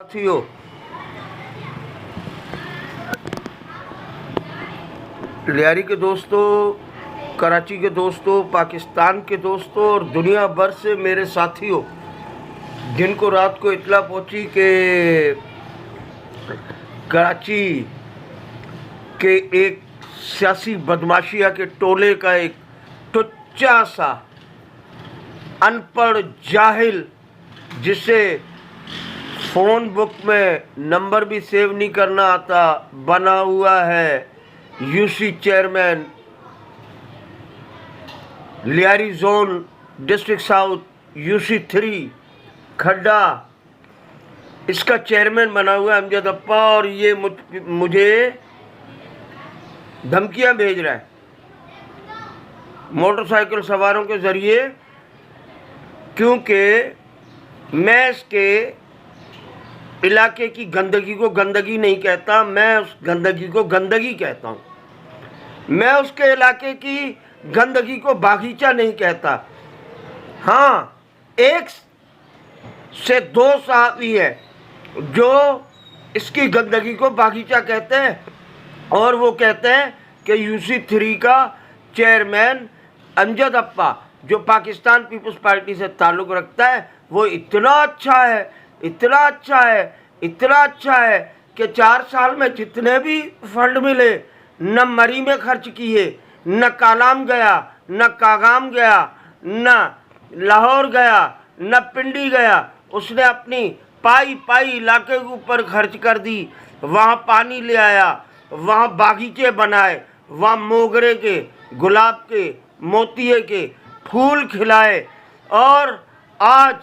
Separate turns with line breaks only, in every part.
साथियों, लियारी के दोस्तों, कराची के दोस्तों, पाकिस्तान के दोस्तों और दुनिया भर से मेरे साथियों जिनको रात को इत्तला पहुंची कि कराची के एक सियासी बदमाशिया के टोले का एक टुच्चा सा अनपढ़ जाहिल जिसे फ़ोन बुक में नंबर भी सेव नहीं करना आता बना हुआ है UC chairman Lyari zone district south UC 3 खड्डा, इसका चेयरमैन बना हुआ है अमजद अप्पा। और ये मुझे धमकियां भेज रहा है मोटरसाइकिल सवारों के ज़रिए, क्योंकि मैं इसके इलाके की गंदगी को गंदगी नहीं कहता, मैं उस गंदगी को गंदगी कहता हूँ। मैं उसके इलाके की गंदगी को बागीचा नहीं कहता। हाँ, एक से दो साथी है जो इसकी गंदगी को बागीचा कहते हैं और वो कहते हैं कि यूसी 3 का चेयरमैन अमजद अप्पा जो पाकिस्तान पीपल्स पार्टी से ताल्लुक़ रखता है वो इतना अच्छा है, इतना अच्छा है, इतना अच्छा है कि 4 साल में जितने भी फंड मिले न मरी में खर्च किए, न कालाम गया, न कागाम गया, न लाहौर गया, न पिंडी गया। उसने अपनी पाई पाई इलाके के ऊपर खर्च कर दी। वहाँ पानी ले आया, वहाँ बागीचे बनाए, वहाँ मोगरे के, गुलाब के, मोतिये के फूल खिलाए। और आज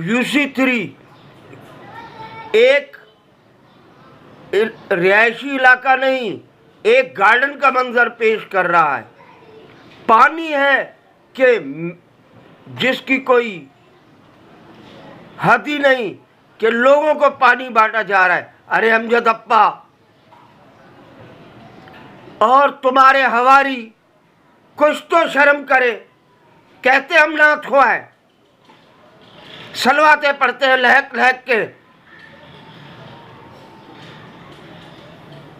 यूसी 3 एक रिहायशी इलाका नहीं, एक गार्डन का मंजर पेश कर रहा है। पानी है कि जिसकी कोई हद ही नहीं कि लोगों को पानी बांटा जा रहा है। अरे अमजद अप्पा और तुम्हारे हवारी कुछ तो शर्म करे। कहते हम नाथ हुआ है, सलवाते पढ़ते हैं लहक लहक के,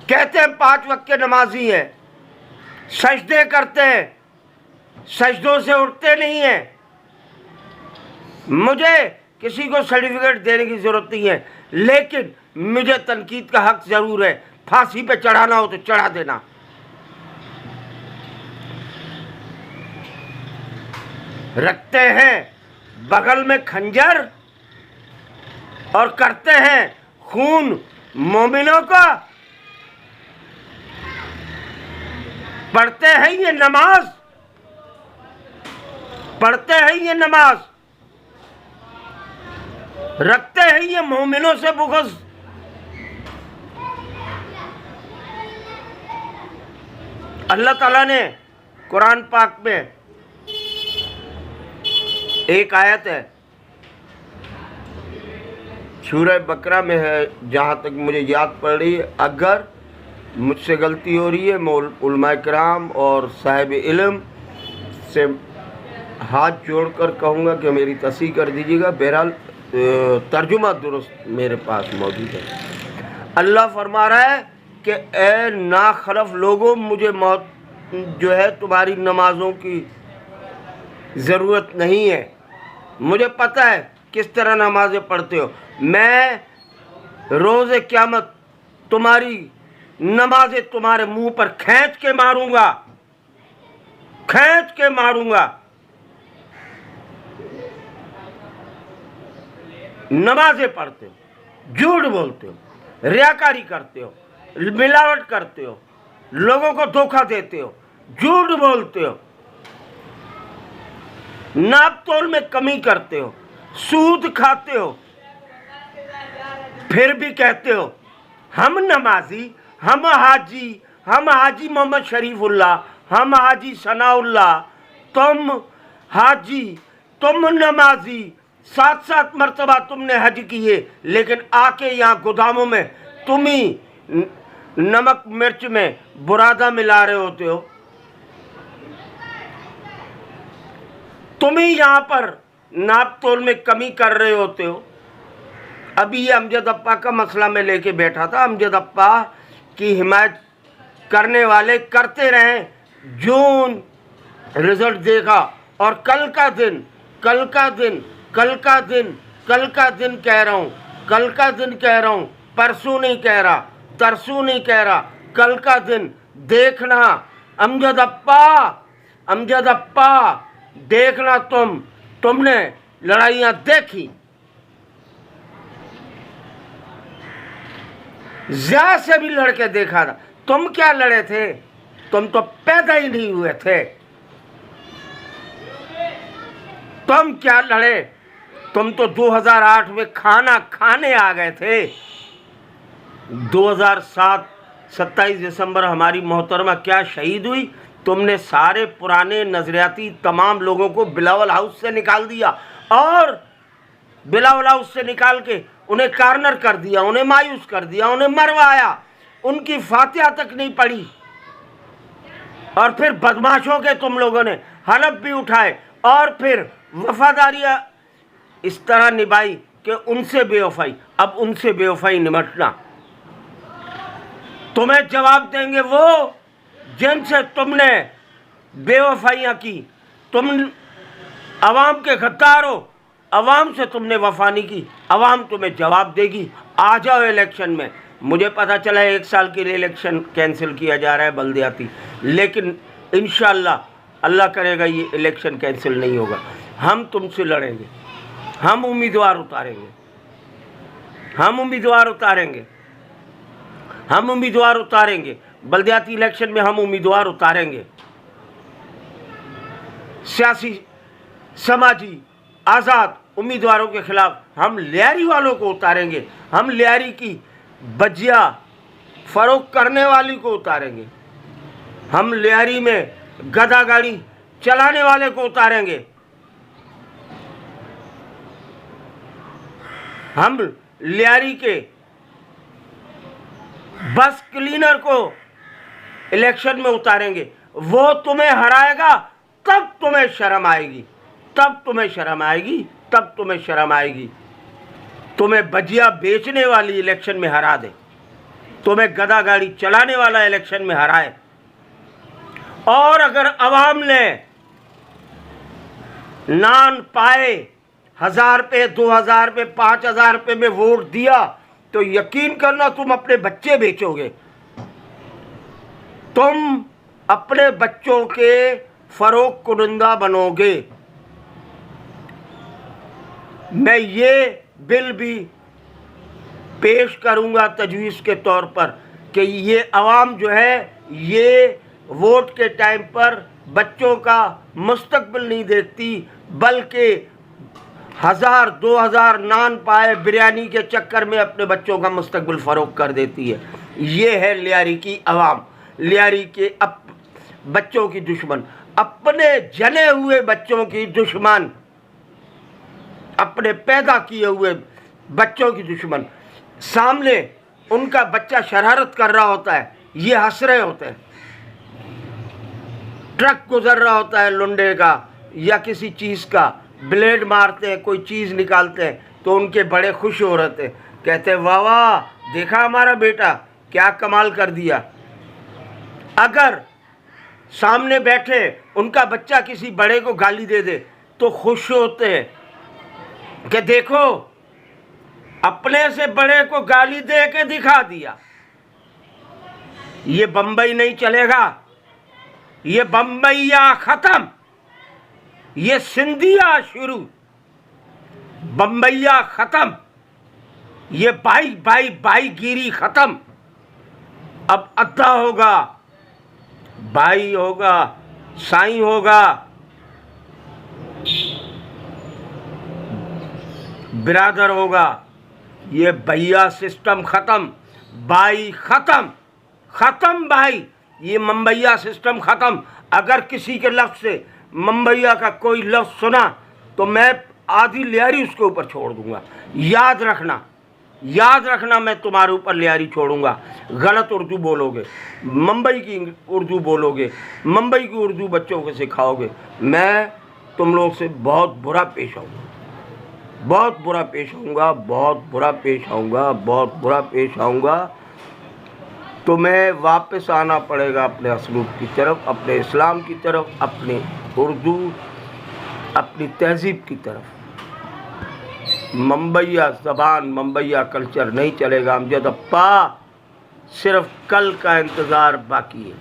कहते हैं 5 वक्त के नमाजी हैं, सजदे करते हैं, सजदों से उठते नहीं हैं। मुझे किसी को सर्टिफिकेट देने की ज़रूरत नहीं है, लेकिन मुझे तनकीद का हक ज़रूर है। फांसी पे चढ़ाना हो तो चढ़ा देना। रखते हैं बगल में खंजर और करते हैं खून मोमिनों का। पढ़ते हैं ये नमाज, पढ़ते हैं ये नमाज, रखते हैं ये मोमिनों से बुग़्ज़। अल्लाह ताला ने कुरान पाक में एक आयत है, सूरह बकरा में है जहाँ तक मुझे याद पड़ रही है, अगर मुझसे गलती हो रही है मैं उलमाए किराम और साहिब इल्म से हाथ जोड़कर कहूँगा कि मेरी तस्हीह कर दीजिएगा। बहरहाल तर्जुमा दुरुस्त मेरे पास मौजूद है। अल्लाह फरमा रहा है कि ए नाखरफ लोगों, मुझे मौत जो है तुम्हारी नमाज़ों की ज़रूरत नहीं है। मुझे पता है किस तरह नमाज़ें पढ़ते हो। मैं रोज़े क़यामत तुम्हारी नमाज़ें तुम्हारे मुंह पर खींच के मारूंगा, खींच के मारूंगा। नमाज़ें पढ़ते हो, झूठ बोलते हो, रियाकारी करते हो, मिलावट करते हो, लोगों को धोखा देते हो, झूठ बोलते हो, नाप तोल में कमी करते हो, सूद खाते हो, फिर भी कहते हो हम नमाजी, हम हाजी मोहम्मद शरीफुल्लाह, हम हाजी सनाउल्लाह, तुम हाजी, तुम नमाजी, 7 मरतबा तुमने हज किए, लेकिन आके यहाँ गोदामों में तुम ही नमक मिर्च में बुरादा मिला रहे होते हो। तुम ही यहाँ पर नाप तोल में कमी कर रहे होते हो। अभी ये अमजद अप्पा का मसला में लेके बैठा था। अमजद अप्पा की हिमायत करने वाले करते रहे, जून रिजल्ट देखा और कल का दिन कह रहा हूँ, कल का दिन कह रहा हूँ, परसों नहीं कह रहा, तरसों नहीं कह रहा, कल का दिन देखना। अमजद अप्पा देखना, तुमने लड़ाइयाँ देखी, ज़्यादा से भी लड़के देखा था। तुम क्या लड़े थे? तुम तो पैदा ही नहीं हुए थे। तुम क्या लड़े? तुम तो 2008 में खाना खाने आ गए थे। 2007 27 दिसंबर हमारी मोहतरमा क्या शहीद हुई? तुमने सारे पुराने नजरियाती तमाम लोगों को बिलावल हाउस से निकाल दिया और बिलावल हाउस से निकाल के उन्हें कार्नर कर दिया, उन्हें मायूस कर दिया, उन्हें मरवाया, उनकी फातिहा तक नहीं पड़ी। और फिर बदमाशों के तुम लोगों ने हलफ भी उठाए और फिर वफादारियाँ इस तरह निभाई कि उनसे बेवफाई। अब उनसे बेवफाई निमटना, तुम्हें जवाब देंगे वो जिनसे तुमने बेवफाइयाँ की। तुम अवाम के गद्दार हो, अवाम से तुमने वफा नहीं की, अवाम तुम्हें जवाब देगी। आ जाओ इलेक्शन में। मुझे पता चला है 1 साल के लिए इलेक्शन कैंसिल किया जा रहा है बल्दियाती, लेकिन इंशाअल्लाह अल्लाह करेगा ये इलेक्शन कैंसिल नहीं होगा। हम तुमसे लड़ेंगे, हम उम्मीदवार उतारेंगे, हम उम्मीदवार उतारेंगे बल्दियाती इलेक्शन में हम उम्मीदवार उतारेंगे। सियासी, समाजी, आज़ाद उम्मीदवारों के खिलाफ हम लियारी वालों को उतारेंगे। हम लियारी की बजिया फरोख्त करने वाली को उतारेंगे। हम लियारी में गधा गाड़ी चलाने वाले को उतारेंगे। हम लियारी के बस क्लीनर को इलेक्शन में उतारेंगे। वो तुम्हें हराएगा, तब तुम्हें शर्म आएगी, तुम्हें बजिया बेचने वाली इलेक्शन में हरा दे, तुम्हें गधा गाड़ी चलाने वाला इलेक्शन में हराए। और अगर अवाम ने नान पाए 1000 पे, 2000 पे, 5000 पे में वोट दिया तो यकीन करना तुम अपने बच्चे बेचोगे, तुम अपने बच्चों के फरोख्त कुनिंदा बनोगे। मैं ये बिल भी पेश करूंगा तजवीज़ के तौर पर कि ये अवाम जो है ये वोट के टाइम पर बच्चों का मुस्तकबिल नहीं देखती, बल्कि 1000-2000 नान पाए बिरयानी के चक्कर में अपने बच्चों का मुस्तकबिल फ़रोख्त कर देती है। ये है लियारी की अवाम, लियारी के बच्चों की दुश्मन, अपने जने हुए बच्चों की दुश्मन, अपने पैदा किए हुए बच्चों की दुश्मन। सामने उनका बच्चा शरारत कर रहा होता है, ये हंस रहे होते हैं। ट्रक गुजर रहा होता है लुंडे का या किसी चीज़ का, ब्लेड मारते हैं, कोई चीज़ निकालते हैं तो उनके बड़े खुश हो रहे थे, कहते वाह वाह, देखा हमारा बेटा क्या कमाल कर दिया। अगर सामने बैठे उनका बच्चा किसी बड़े को गाली दे दे तो खुश होते हैं कि देखो अपने से बड़े को गाली दे के दिखा दिया। ये बम्बई नहीं चलेगा, ये बम्बईया खत्म, ये सिंधिया शुरू, बम्बईया खत्म, ये भाई गिरी खत्म। अब अद्दा होगा, भाई होगा, साईं होगा, बिरादर होगा। ये भैया सिस्टम खत्म, भाई खत्म भाई, ये मुंबईया सिस्टम खत्म। अगर किसी के लफ्ज़ से मुंबईया का कोई लफ्ज़ सुना तो मैं आधी लियारी उसके ऊपर छोड़ दूंगा। याद रखना मैं तुम्हारे ऊपर लियारी छोड़ूंगा। गलत उर्दू बोलोगे, मुंबई की उर्दू बोलोगे, मुंबई की उर्दू बच्चों को सिखाओगे, मैं तुम लोग से बहुत बुरा पेश आऊँगा, बहुत बुरा पेश आऊँगा, बहुत बुरा पेश आऊँगा, बहुत बुरा पेश आऊँगा। तुम्हें वापस आना पड़ेगा अपने असलूब की तरफ, अपने इस्लाम की तरफ, अपने उर्दू, अपनी तहज़ीब की तरफ। मुंबईया ज़बान, मुंबईया कल्चर नहीं चलेगा अमजद अप्पा। सिर्फ कल का इंतज़ार बाकी है।